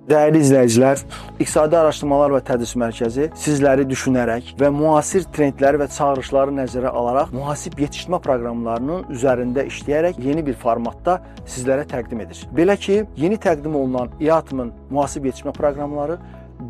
Değerli izləyicilər, İqtisadi Araşdırmalar və Tədris Mərkəzi sizləri düşünərək və müasir trendləri və çağırışları nəzərə alaraq mühasib yetişdirmə proqramlarının üzərində işləyərək yeni bir formatda sizlərə təqdim edir. Belə ki, yeni təqdim olunan İATM-ın mühasib yetişdirmə proqramları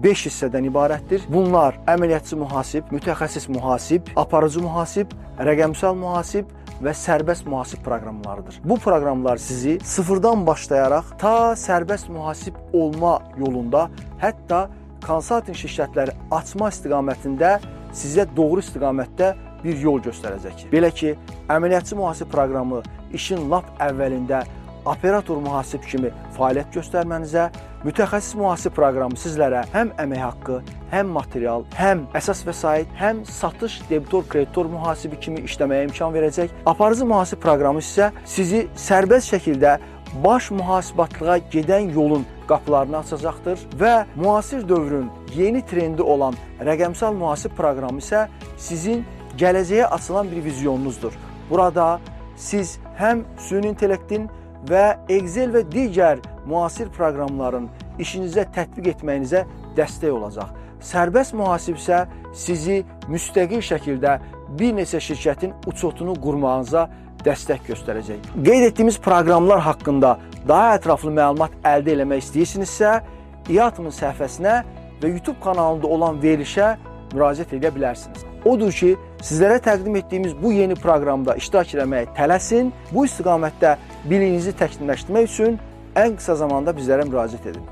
5 hissədən ibarətdir. Bunlar əməliyyatçı mühasib, mütəxəssis mühasib, aparıcı mühasib, rəqəmsal mühasib və sərbəst mühasib proqramlarıdır. Bu proqramlar sizi sıfırdan başlayaraq ta sərbəst mühasib olma yolunda, hətta konsalting şirkətləri açma istiqamətində sizə doğru istiqamətdə bir yol göstərəcək. Belə ki, əməliyyatçı mühasib proqramı işin lap əvvəlində operator mühasib kimi fəaliyyət göstərmənizə, mütəxəssis mühasib proqramı sizlərə həm əmək haqqı, həm material, həm əsas vəsait, həm satış, debitor, kreditor mühasibi kimi işləməyə imkan verəcək. Aparıcı mühasib proqramı isə sizi sərbəst şəkildə baş mühasibatlığa gedən yolun qapılarını açacaqdır və müasir dövrün yeni trendi olan rəqəmsal mühasib proqramı isə sizin gələcəyə açılan bir vizyonunuzdur. Burada siz həm süni intellektin və Excel və digər müasir proqramların işinizə tətbiq etməyinizə dəstək olacaq. Sərbəst mühasib isə sizi müstəqil şəkildə bir neçə şirkətin uçotunu qurmağınıza dəstək göstərəcək. Qeyd etdiyimiz proqramlar haqqında daha ətraflı məlumat əldə etmək istəyirsinizsə, İATM-ın səhifəsinə və YouTube kanalında olan verilişə müraciət edə bilərsiniz. Odur ki, sizlərə təqdim etdiyimiz bu yeni proqramda iştirak etməyə tələsin. Bu istiqamətdə biliyinizi təkmilləşdirmək üçün ən qısa zamanda bizlərə müraciət edin.